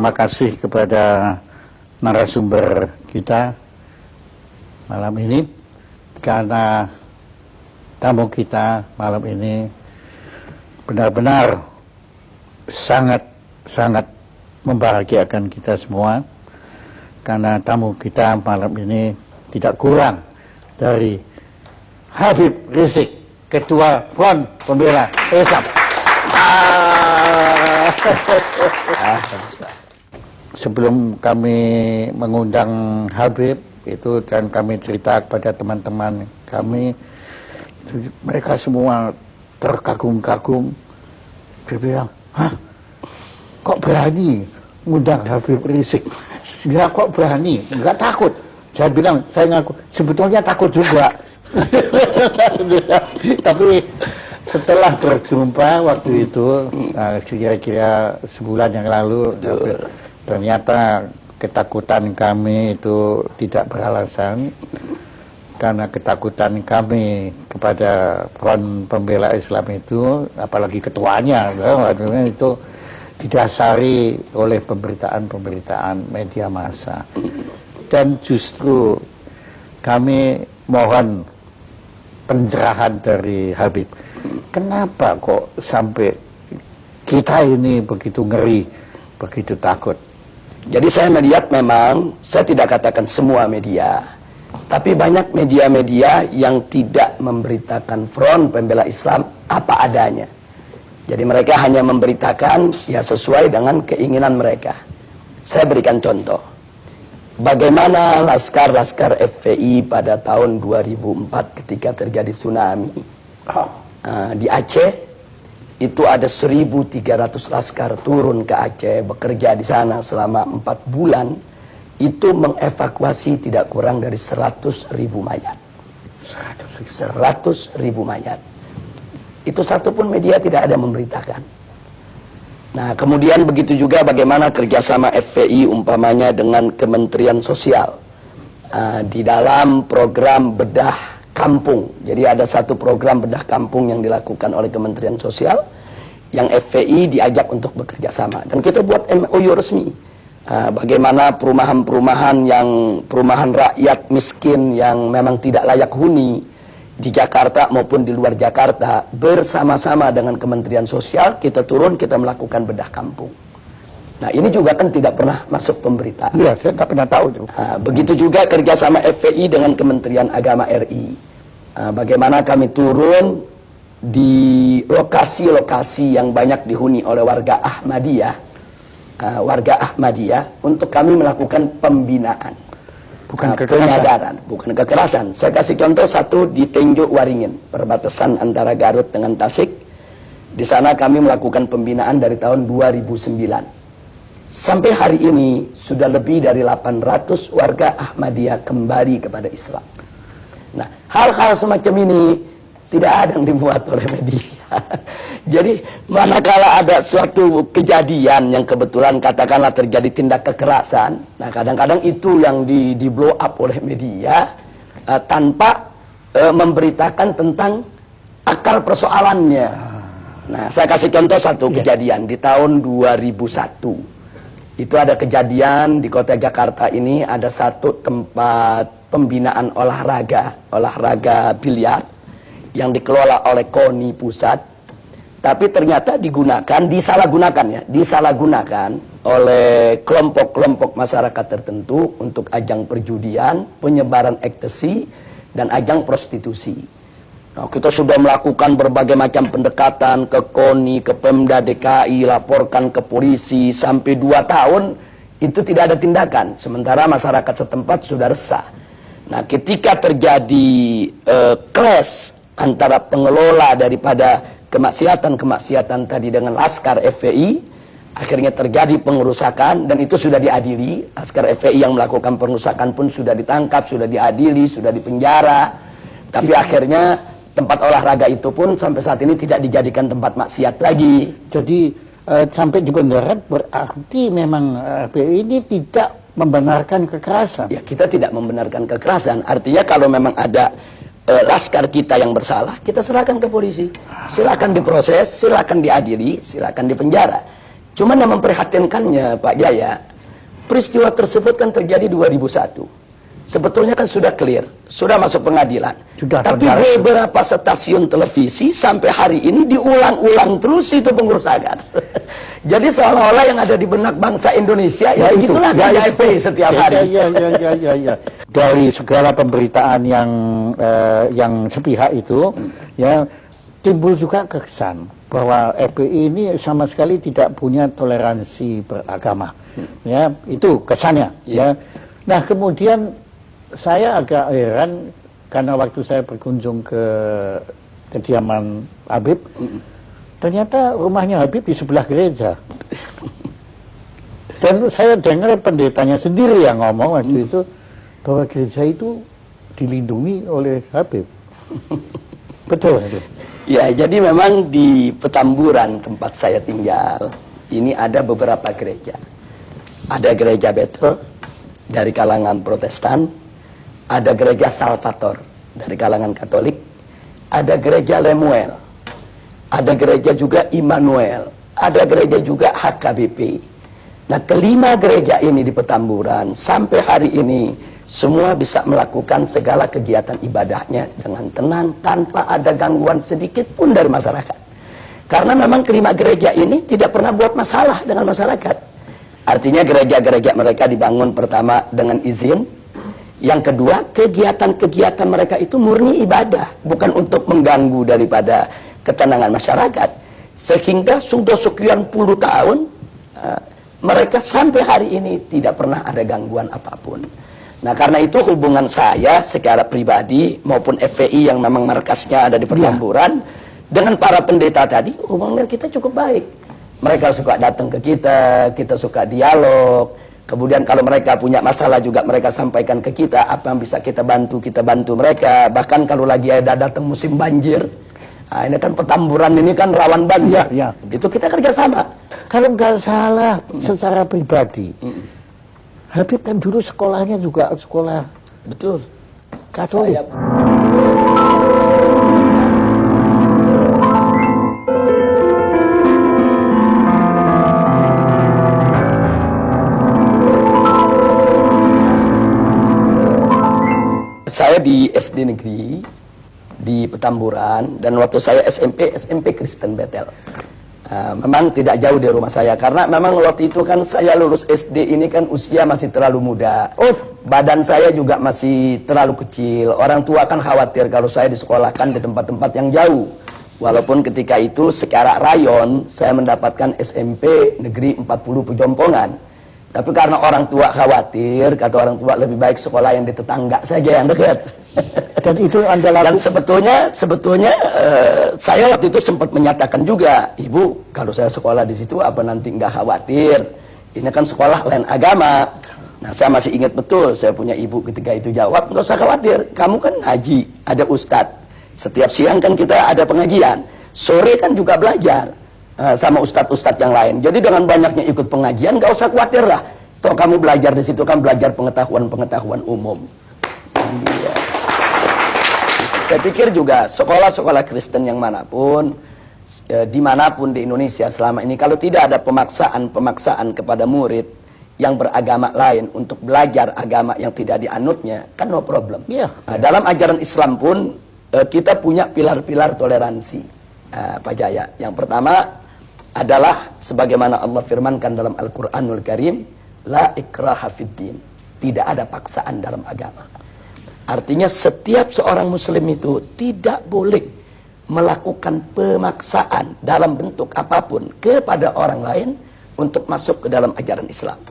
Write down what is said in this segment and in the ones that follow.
terima kasih kepada narasumber kita malam ini, karena tamu kita malam ini benar-benar sangat membahagiakan kita semua, karena tamu kita malam ini tidak kurang dari Habib Rizik, Ketua Front Pembela Islam. Sebelum kami mengundang Habib itu dan kami cerita kepada teman-teman kami, mereka semua terkagum-kagum. Dia bilang, hah, kok berani ngundang Habib Rizik? Ya kok berani, nggak takut? Saya bilang, saya ngaku, sebetulnya takut juga. Tapi setelah berjumpa waktu itu, kira-kira sebulan yang lalu, ternyata ketakutan kami itu tidak beralasan. Karena ketakutan kami kepada Front Pembela Islam itu, apalagi ketuanya, itu didasari oleh pemberitaan-pemberitaan media massa. Dan justru kami mohon pencerahan dari Habib. Kenapa kok sampai kita ini begitu ngeri, begitu takut? Jadi saya melihat memang, saya tidak katakan semua media, tapi banyak media-media yang tidak memberitakan Front Pembela Islam apa adanya. Jadi mereka hanya memberitakan ya sesuai dengan keinginan mereka. Saya berikan contoh. Bagaimana laskar-laskar FPI pada tahun 2004 ketika terjadi tsunami di Aceh, itu ada 1.300 laskar turun ke Aceh, bekerja di sana selama 4 bulan, itu mengevakuasi tidak kurang dari 100.000 mayat. 100.000 mayat. Itu satu pun media tidak ada memberitakan. Nah, kemudian begitu juga bagaimana kerjasama FPI umpamanya dengan Kementerian Sosial di dalam program bedah kampung. Jadi ada satu program bedah kampung yang dilakukan oleh Kementerian Sosial yang FPI diajak untuk bekerja sama. Dan kita buat MOU resmi. Bagaimana perumahan-perumahan yang perumahan rakyat miskin yang memang tidak layak huni di Jakarta maupun di luar Jakarta, bersama-sama dengan Kementerian Sosial kita turun, kita melakukan bedah kampung. Nah, ini juga kan tidak pernah masuk pemberitaan. Iya, saya nggak pernah tahu. Begitu juga kerjasama FPI dengan Kementerian Agama RI. Bagaimana kami turun di lokasi-lokasi yang banyak dihuni oleh warga Ahmadiyah, untuk kami melakukan pembinaan. Bukan kekerasan. Bukan kekerasan. Saya kasih contoh satu di Tenjo Waringin, perbatasan antara Garut dengan Tasik. Di sana kami melakukan pembinaan dari tahun 2009. Sampai hari ini sudah lebih dari 800 warga Ahmadiyah kembali kepada Islam. Nah, hal-hal semacam ini tidak ada yang dimuat oleh media. Jadi manakala ada suatu kejadian yang kebetulan katakanlah terjadi tindak kekerasan, nah kadang-kadang itu yang di blow up oleh media tanpa memberitakan tentang akar persoalannya. Nah, saya kasih contoh satu kejadian di tahun 2001. Itu ada kejadian di kota Jakarta ini, ada satu tempat pembinaan olahraga biliar yang dikelola oleh KONI pusat, tapi ternyata disalahgunakan oleh kelompok-kelompok masyarakat tertentu untuk ajang perjudian, penyebaran ekstasi, dan ajang prostitusi. Nah, kita sudah melakukan berbagai macam pendekatan ke KONI, ke Pemda DKI, laporkan ke polisi, sampai 2 tahun itu tidak ada tindakan, sementara masyarakat setempat sudah resah. Nah, ketika terjadi clash antara pengelola daripada kemaksiatan tadi dengan laskar FPI, akhirnya terjadi pengerusakan, dan itu sudah diadili. Laskar FPI yang melakukan pengerusakan pun sudah ditangkap, sudah diadili, sudah dipenjara. Tapi akhirnya tempat olahraga itu pun sampai saat ini tidak dijadikan tempat maksiat lagi. Jadi sampai di penjara berarti memang FPI ini tidak membenarkan kekerasan. Ya, kita tidak membenarkan kekerasan. Artinya kalau memang ada laskar kita yang bersalah, kita serahkan ke polisi. Silakan diproses, silakan diadili, silakan dipenjara. Cuman yang memprihatinkannya Pak Jaya, peristiwa tersebut kan terjadi 2001. Sebetulnya kan sudah clear, sudah masuk pengadilan. Sudah, tapi beberapa stasiun televisi sampai hari ini diulang-ulang terus itu pengurusan. Jadi seolah-olah yang ada di benak bangsa Indonesia ya itulah KJP setiap hari. Ya. Dari segala pemberitaan yang sepihak itu, ya timbul juga kesan bahwa FPI ini sama sekali tidak punya toleransi beragama. Ya, itu kesannya. Ya. Nah, kemudian saya agak heran karena waktu saya berkunjung ke kediaman Habib, ternyata rumahnya Habib di sebelah gereja. Dan saya dengar pendetanya sendiri yang ngomong waktu itu bahwa gereja itu dilindungi oleh Habib. Betul itu. Ya, jadi memang di Petamburan tempat saya tinggal ini ada beberapa gereja. Ada gereja Bethel dari kalangan Protestan, ada gereja Salvator dari kalangan Katolik, ada gereja Lemuel, ada gereja juga Immanuel, ada gereja juga HKBP. Nah, kelima gereja ini di Petamburan sampai hari ini semua bisa melakukan segala kegiatan ibadahnya dengan tenang tanpa ada gangguan sedikit pun dari masyarakat. Karena memang kelima gereja ini tidak pernah buat masalah dengan masyarakat. Artinya gereja-gereja mereka dibangun pertama dengan izin. Yang kedua, kegiatan-kegiatan mereka itu murni ibadah, bukan untuk mengganggu daripada ketenangan masyarakat. Sehingga sudah sekian puluh tahun, mereka sampai hari ini tidak pernah ada gangguan apapun. Nah, karena itu hubungan saya secara pribadi maupun FPI yang memang markasnya ada di Petamburan, dengan para pendeta tadi, hubungan kita cukup baik. Mereka suka datang ke kita suka dialog. Kemudian kalau mereka punya masalah juga mereka sampaikan ke kita, apa yang bisa kita bantu mereka. Bahkan kalau lagi ada datang musim banjir, nah ini kan Petamburan ini kan rawan banjir, itu kita kerjasama. Kalau nggak salah secara pribadi, Habib kan dulu sekolahnya juga sekolah betul Katolik. Saya di SD negeri di Petamburan dan waktu saya SMP Kristen Bethel. Memang tidak jauh dari rumah saya karena memang waktu itu kan saya lulus SD ini kan usia masih terlalu muda. Badan saya juga masih terlalu kecil. Orang tua kan khawatir kalau saya disekolahkan di tempat-tempat yang jauh. Walaupun ketika itu secara rayon saya mendapatkan SMP negeri 40 Pejompongan. Tapi karena orang tua khawatir, kata orang tua lebih baik sekolah yang di tetangga saja yang dekat. Dan itu Anda lakukan? Dan sebetulnya saya waktu itu sempat menyatakan juga, Ibu, kalau saya sekolah di situ apa nanti nggak khawatir? Ini kan sekolah lain agama. Nah, saya masih ingat betul, saya punya ibu ketika itu jawab, nggak usah khawatir, kamu kan ngaji, ada ustadz. Setiap siang kan kita ada pengajian, sore kan juga belajar. Sama ustadz-ustadz yang lain. Jadi dengan banyaknya ikut pengajian, gak usah khawatir lah. Toh kamu belajar di situ kan belajar pengetahuan-pengetahuan umum. Iya. Saya pikir juga sekolah-sekolah Kristen yang manapun, dimanapun di Indonesia selama ini, kalau tidak ada pemaksaan kepada murid yang beragama lain untuk belajar agama yang tidak dianutnya, kan no problem. Nah, dalam ajaran Islam pun kita punya pilar-pilar toleransi, Pak Jaya. Yang pertama adalah sebagaimana Allah firmankan dalam Al-Quranul Karim, la ikraha fiddin, tidak ada paksaan dalam agama. Artinya setiap seorang muslim itu tidak boleh melakukan pemaksaan dalam bentuk apapun kepada orang lain untuk masuk ke dalam ajaran Islam.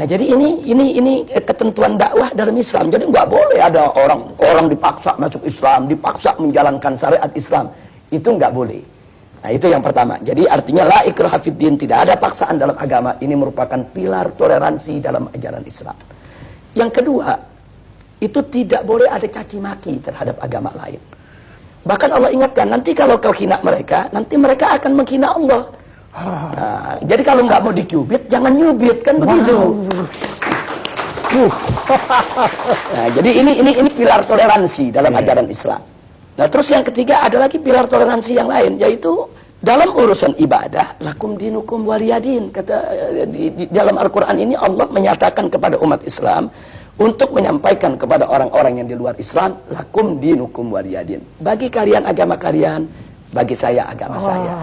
Nah, jadi ini ketentuan dakwah dalam Islam. Jadi nggak boleh ada orang dipaksa masuk Islam, dipaksa menjalankan syariat Islam. Itu nggak boleh. Nah, itu yang pertama. Jadi artinya la ikraha fiddin, tidak ada paksaan dalam agama. Ini merupakan pilar toleransi dalam ajaran Islam. Yang kedua, itu tidak boleh ada caci maki terhadap agama lain. Bahkan Allah ingatkan, nanti kalau kau hina mereka, nanti mereka akan menghina Allah. Nah, jadi kalau nggak mau dicubit, jangan nyubit, kan begitu. Nah, jadi ini pilar toleransi dalam ajaran Islam. Nah, terus yang ketiga ada lagi pilar toleransi yang lain, yaitu dalam urusan ibadah, lakum dinukum waliyadin. Kata di dalam Al-Quran ini Allah menyatakan kepada umat Islam untuk menyampaikan kepada orang-orang yang di luar Islam, lakum dinukum waliyadin. Bagi kalian agama kalian, bagi saya agama saya.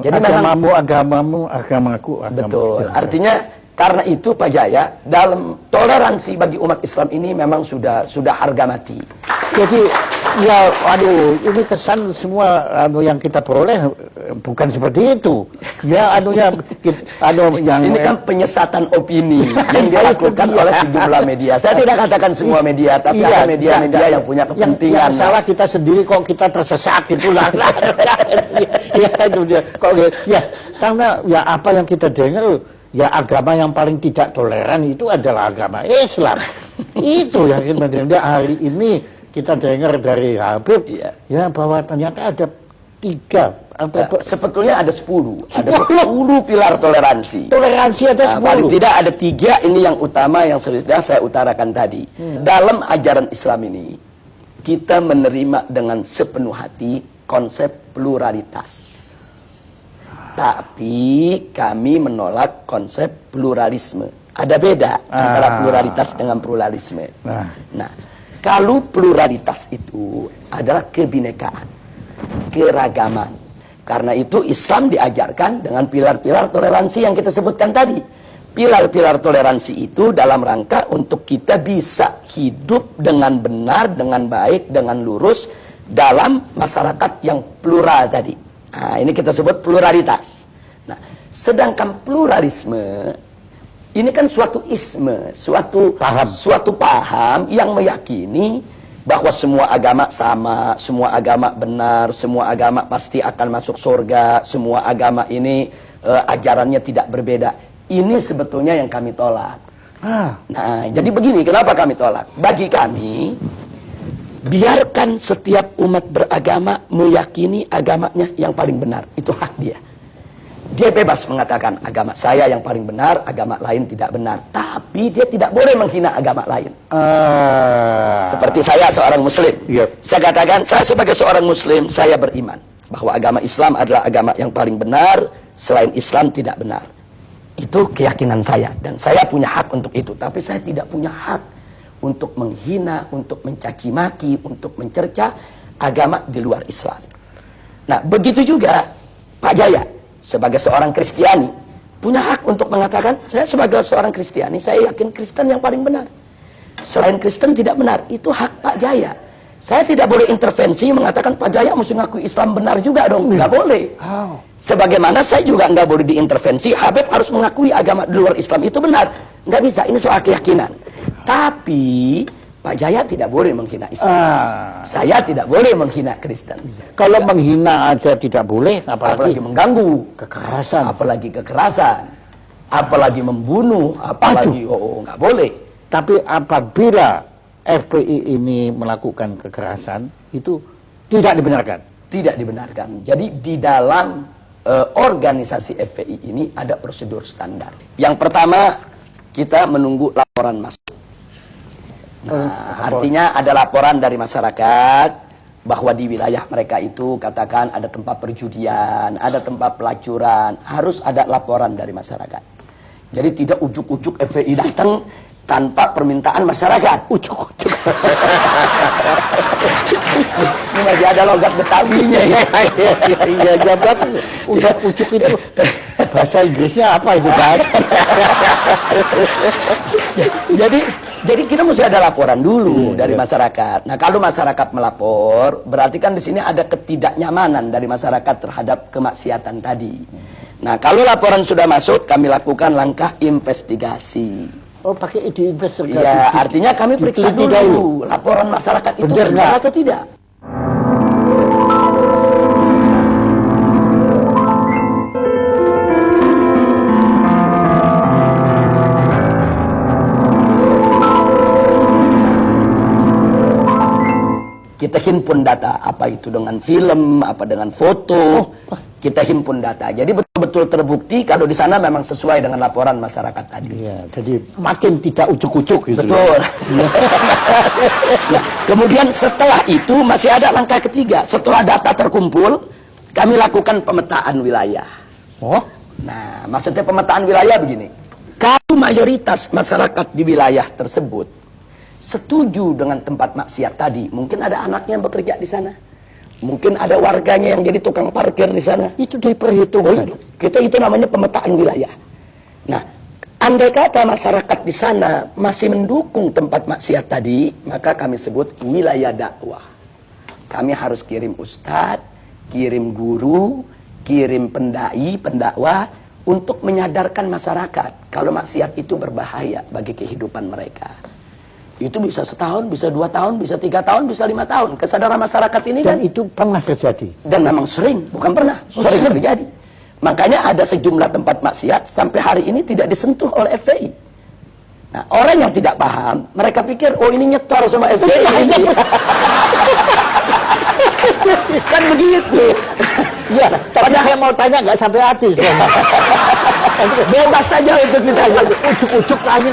Jadi agamamu, agamaku. Betul. Artinya karena itu Pak Jaya, dalam toleransi bagi umat Islam ini memang sudah harga mati. Jadi ya, aduh, ini kesan semua yang kita peroleh bukan seperti itu. Ya, yang ini kan penyesatan opini yang dilakukan oleh sejumlah media. Saya tidak katakan semua media, tapi ada media-media yang punya kepentingan. Yang salah kita sendiri kok kita tersesat itulah. Ya, itu dia. Kok ya, karena ya apa yang kita dengar, ya agama yang paling tidak toleran itu adalah agama Islam. Itu yang kita hari ini kita dengar dari Habib, ya bahwa ternyata ada 3. Sebetulnya ada 10. Ada 10 pilar toleransi. Toleransi ada 10. Paling tidak ada 3 ini yang utama yang sudah saya utarakan tadi. Dalam ajaran Islam ini, kita menerima dengan sepenuh hati konsep pluralitas. Tapi kami menolak konsep pluralisme. Ada beda antara pluralitas dengan pluralisme. Nah, kalau pluralitas itu adalah kebinekaan, keragaman. Karena itu Islam diajarkan dengan pilar-pilar toleransi yang kita sebutkan tadi. Pilar-pilar toleransi itu dalam rangka untuk kita bisa hidup dengan benar, dengan baik, dengan lurus dalam masyarakat yang plural tadi. Nah, ini kita sebut pluralitas. Nah, sedangkan pluralisme ini kan suatu isme, suatu paham yang meyakini bahwa semua agama sama, semua agama benar, semua agama pasti akan masuk surga, semua agama ini ajarannya tidak berbeda. Ini sebetulnya yang kami tolak. Nah, jadi begini, kenapa kami tolak? Bagi kami, biarkan setiap umat beragama meyakini agamanya yang paling benar. Itu hak dia. Dia bebas mengatakan agama saya yang paling benar, agama lain tidak benar. Tapi dia tidak boleh menghina agama lain. Seperti saya seorang muslim. Saya katakan, saya sebagai seorang muslim, saya beriman bahwa agama Islam adalah agama yang paling benar, selain Islam tidak benar. Itu keyakinan saya. Dan saya punya hak untuk itu. Tapi saya tidak punya hak untuk menghina, untuk mencaci maki, untuk mencerca agama di luar Islam. Nah, begitu juga Pak Jaya sebagai seorang Kristiani punya hak untuk mengatakan, saya sebagai seorang Kristiani, saya yakin Kristen yang paling benar. Selain Kristen tidak benar. Itu hak Pak Jaya. Saya tidak boleh intervensi mengatakan Pak Jaya mesti ngaku Islam benar juga dong. Nggak boleh. Sebagaimana saya juga nggak boleh diintervensi, Habib harus mengakui agama di luar Islam itu benar. Nggak bisa, ini soal keyakinan. Tapi Pak Jaya tidak boleh menghina Islam. Saya tidak boleh menghina Kristen. Kalau menghina aja tidak boleh, apalagi mengganggu, kekerasan, apalagi membunuh, apalagi nggak boleh. Tapi apabila FPI ini melakukan kekerasan, itu tidak dibenarkan. Tidak dibenarkan. Jadi di dalam organisasi FPI ini ada prosedur standar. Yang pertama, kita menunggu laporan masuk. Nah, artinya ada laporan dari masyarakat bahwa di wilayah mereka itu katakan ada tempat perjudian, ada tempat pelacuran, harus ada laporan dari masyarakat. Jadi tidak ujuk-ujuk FPI datang tanpa permintaan masyarakat. Ujuk-ujuk. Ini masih ada logat Betawinya ya. Iya, jabat. Ujuk-ujuk itu bahasa Inggrisnya apa itu, Pak? Jadi kita mesti ada laporan dulu dari masyarakat. Nah, kalau masyarakat melapor, berarti kan di sini ada ketidaknyamanan dari masyarakat terhadap kemaksiatan tadi. Nah, kalau laporan sudah masuk, kami lakukan langkah investigasi. Oh, pakai diinvestigasi. Ya, artinya kami periksa dulu laporan masyarakat itu benar atau tidak. Kita himpun data, apa itu dengan film, apa dengan foto, kita himpun data. Jadi betul-betul terbukti kalau di sana memang sesuai dengan laporan masyarakat tadi. Iya, jadi makin tidak ujuk-ujuk gitu. Betul. Nah, kemudian setelah itu masih ada langkah ketiga. Setelah data terkumpul, kami lakukan pemetaan wilayah. Oh, Nah, maksudnya pemetaan wilayah begini. Kalau mayoritas masyarakat di wilayah tersebut setuju dengan tempat maksiat tadi, mungkin ada anaknya yang bekerja di sana, mungkin ada warganya yang jadi tukang parkir di sana. itu diperhitungkan. Itu namanya pemetaan wilayah. Nah, andai kata masyarakat di sana masih mendukung tempat maksiat tadi, maka kami sebut wilayah dakwah. Kami harus kirim ustadz, kirim guru, kirim pendai, pendakwah untuk menyadarkan masyarakat kalau maksiat itu berbahaya bagi kehidupan mereka. Itu bisa setahun, bisa 2 tahun, bisa 3 tahun, bisa 5 tahun. Kesadaran masyarakat ini Dan kan, itu pernah terjadi. dan memang sering, bukan pernah, sering terjadi. Makanya ada sejumlah tempat maksiat sampai hari ini tidak disentuh oleh FPI. Nah, orang yang tidak paham, mereka pikir, oh ini nyetor sama FPI. Kan begitu. Ya, tapi saya mau tanya nggak sampai hati. Bebas saja untuk ditanya. Ujuk-ujuk tanya.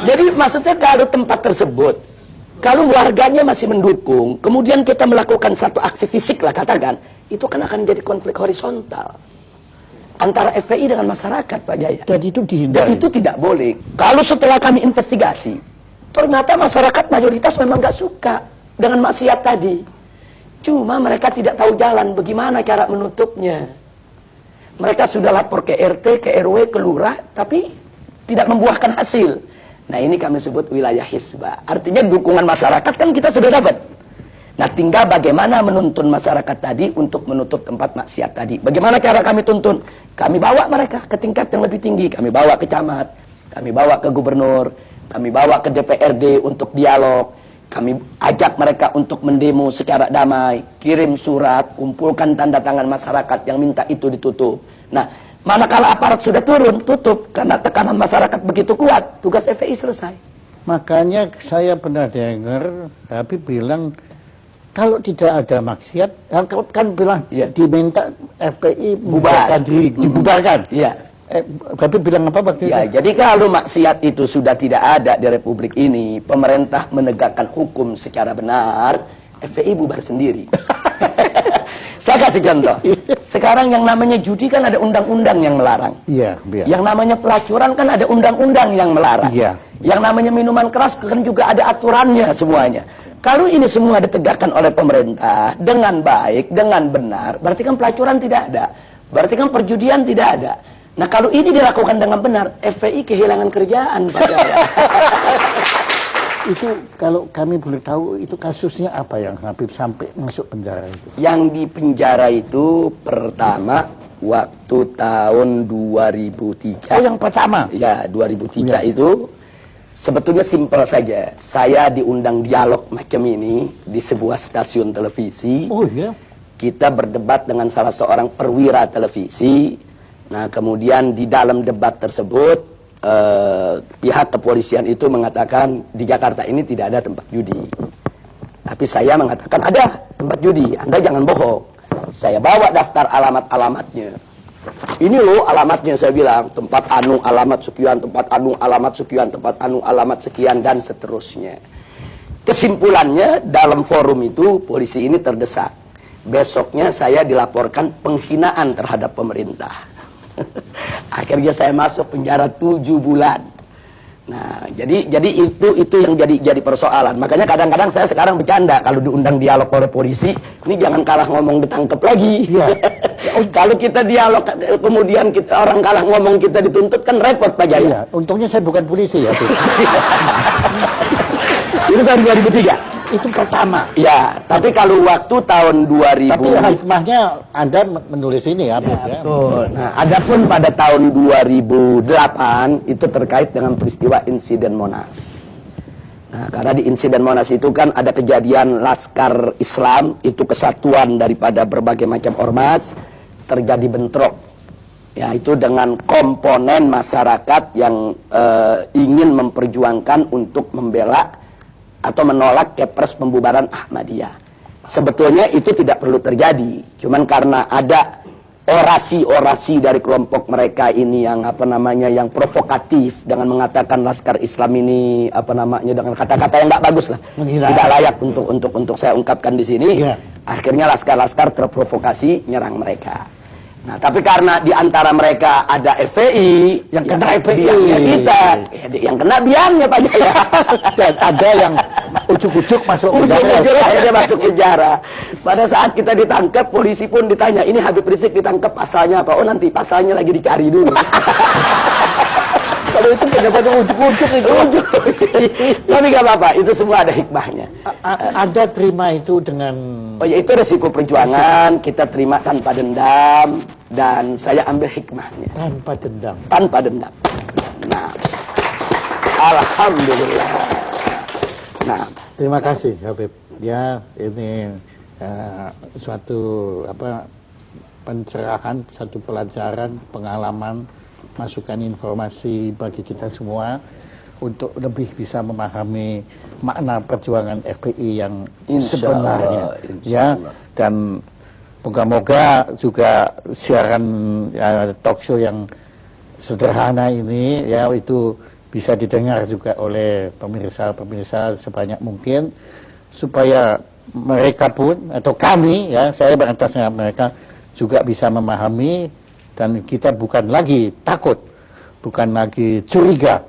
Jadi maksudnya kalau tempat tersebut, kalau warganya masih mendukung, kemudian kita melakukan satu aksi fisik lah katakan, itu kan akan jadi konflik horizontal antara FPI dengan masyarakat, Pak Jaya. Dan itu Dan dihindari. itu tidak boleh. Kalau setelah kami investigasi, ternyata masyarakat mayoritas memang nggak suka dengan maksiat tadi. Cuma mereka tidak tahu jalan bagaimana cara menutupnya. Mereka sudah lapor ke RT, ke RW, ke lurah, tapi tidak membuahkan hasil. Nah, ini kami sebut wilayah hisbah. Artinya dukungan masyarakat kan kita sudah dapat. Nah, tinggal bagaimana menuntun masyarakat tadi untuk menutup tempat maksiat tadi. Bagaimana cara kami tuntun? Kami bawa mereka ke tingkat yang lebih tinggi. Kami bawa ke camat, kami bawa ke gubernur, kami bawa ke DPRD untuk dialog. Kami ajak mereka untuk mendemo secara damai, kirim surat, kumpulkan tanda tangan masyarakat yang minta itu ditutup. Nah, manakala aparat sudah turun, tutup. Karena tekanan masyarakat begitu kuat, tugas FPI selesai. Makanya saya pernah dengar Habib bilang kalau tidak ada maksiat, kan bilang Iya. diminta FPI Bubar. dibubarkan. Iya. Habib bilang apa waktu Ya, itu? jadi kalau maksiat itu sudah tidak ada di Republik ini, pemerintah menegakkan hukum secara benar, FPI bubar sendiri. Saya kasih contoh. Sekarang yang namanya judi kan ada undang-undang yang melarang. Iya, iya. Yang namanya pelacuran kan ada undang-undang yang melarang. Iya. Yang namanya minuman keras kan juga ada aturannya semuanya. Kalau ini semua ditegakkan oleh pemerintah dengan baik, dengan benar, berarti kan pelacuran tidak ada. Berarti kan perjudian tidak ada. Nah, kalau ini dilakukan dengan benar, FPI kehilangan kerjaan, Pak Jaya. Itu kalau kami boleh tahu itu kasusnya apa yang Habib sampai masuk penjara itu? Yang di penjara itu pertama waktu tahun 2003. Oh, yang pertama? Ya, 2003 Ya. itu sebetulnya simpel saja. Saya diundang dialog macam ini di sebuah stasiun televisi. Oh iya. Kita berdebat dengan salah seorang perwira televisi. Nah, kemudian di dalam debat tersebut pihak kepolisian itu mengatakan di Jakarta ini tidak ada tempat judi. Tapi saya mengatakan ada tempat judi, Anda jangan bohong. Saya bawa daftar alamat-alamatnya. Ini loh alamatnya, saya bilang, tempat anu alamat sekian, tempat anu alamat sekian, tempat anu alamat sekian, dan seterusnya. Kesimpulannya, dalam forum itu polisi ini terdesak. Besoknya saya dilaporkan penghinaan terhadap pemerintah. Akhirnya saya masuk penjara 7 bulan. Nah, jadi itu yang jadi persoalan. Makanya kadang-kadang saya sekarang bercanda kalau diundang dialog oleh polisi, ini jangan kalah ngomong ditangkap lagi. Iya. Kalau kita dialog kemudian orang kalah ngomong kita dituntut kan repot, Pak Jaya. Iya, untungnya saya bukan polisi ya. Itu tahun 2003. Itu pertama. Ya, tapi kalau waktu tahun 2000. Tapi hikmahnya Anda menulis ini ya, Habib, ya. Betul. Nah, adapun pada tahun 2008 itu terkait dengan peristiwa insiden Monas. Nah, karena di insiden Monas itu kan ada kejadian Laskar Islam, itu kesatuan daripada berbagai macam ormas, terjadi bentrok. Ya, itu dengan komponen masyarakat yang ingin memperjuangkan untuk membela atau menolak Kepres pembubaran Ahmadiyah. Sebetulnya itu tidak perlu terjadi, cuman karena ada orasi-orasi dari kelompok mereka ini yang yang provokatif dengan mengatakan Laskar Islam ini dengan kata-kata yang nggak bagus lah, tidak layak untuk saya ungkapkan di sini. Akhirnya laskar-laskar terprovokasi nyerang mereka. Nah, tapi karena di antara mereka ada FPI, yang kena FPI, kita, yang kena biangnya Pak Jaya. Dan ada yang ujuk-ujuk masuk penjara. Akhirnya masuk penjara. Pada saat kita ditangkap, polisi pun ditanya, ini Habib Rizik ditangkap pasalnya apa? Oh, nanti pasalnya lagi dicari dulu. Kalau itu benar-benar ujuk-ujuk itu. Tapi nggak apa-apa, itu semua ada hikmahnya. Anda terima itu dengan... Oh ya, itu resiko perjuangan, kita terima tanpa dendam, dan saya ambil hikmahnya. Tanpa dendam. Tanpa dendam. Nah, alhamdulillah. Nah, terima kasih Habib. Ya, ini suatu pencerahan, satu pelajaran, pengalaman, masukan informasi bagi kita semua untuk lebih bisa memahami makna perjuangan FPI yang sebenarnya. Ya, dan moga-moga juga siaran talk show yang sederhana ini ya itu bisa didengar juga oleh pemirsa-pemirsa sebanyak mungkin supaya mereka pun atau kami ya, saya beratasnya mereka juga bisa memahami. Dan kita bukan lagi takut, bukan lagi curiga,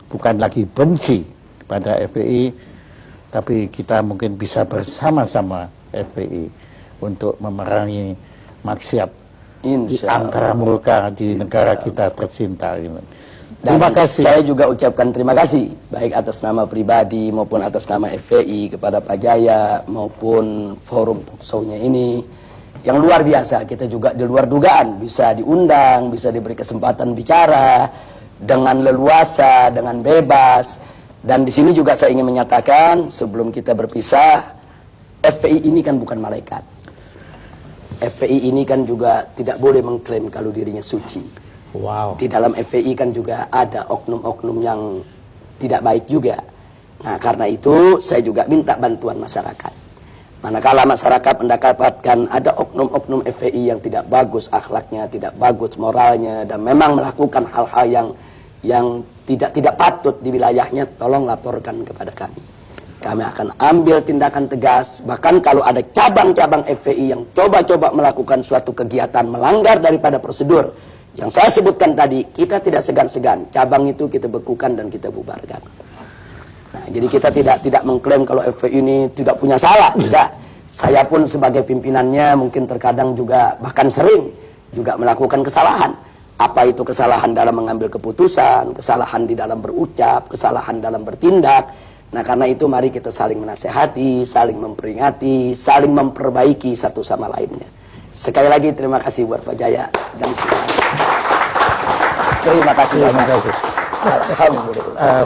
bukan lagi benci pada FPI, tapi kita mungkin bisa bersama-sama FPI untuk memerangi maksiat di angkara murka di negara kita tercinta. Terima kasih. Saya juga ucapkan terima kasih, baik atas nama pribadi maupun atas nama FPI kepada Pak Jaya maupun forum talk show-nya ini. Yang luar biasa, kita juga di luar dugaan bisa diundang, bisa diberi kesempatan bicara dengan leluasa, dengan bebas. Dan di sini juga saya ingin menyatakan sebelum kita berpisah, FPI ini kan bukan malaikat. FPI ini kan juga tidak boleh mengklaim kalau dirinya suci. Wow. Di dalam FPI kan juga ada oknum-oknum yang tidak baik juga. Nah, karena itu saya juga minta bantuan masyarakat. Manakala masyarakat mendapatkan ada oknum-oknum FPI yang tidak bagus akhlaknya, tidak bagus moralnya, dan memang melakukan hal-hal yang tidak patut di wilayahnya, tolong laporkan kepada kami. Kami akan ambil tindakan tegas, bahkan kalau ada cabang-cabang FPI yang coba-coba melakukan suatu kegiatan melanggar daripada prosedur yang saya sebutkan tadi, kita tidak segan-segan, cabang itu kita bekukan dan kita bubarkan. Nah, jadi kita tidak mengklaim kalau FPI ini tidak punya salah, tidak. Saya pun sebagai pimpinannya mungkin terkadang juga bahkan sering juga melakukan kesalahan. Apa itu kesalahan dalam mengambil keputusan, kesalahan di dalam berucap, kesalahan dalam bertindak. Nah, karena itu mari kita saling menasehati, saling memperingati, saling memperbaiki satu sama lainnya. Sekali lagi terima kasih buat Pak Jaya dan semuanya. Terima kasih banyak. Alhamdulillah.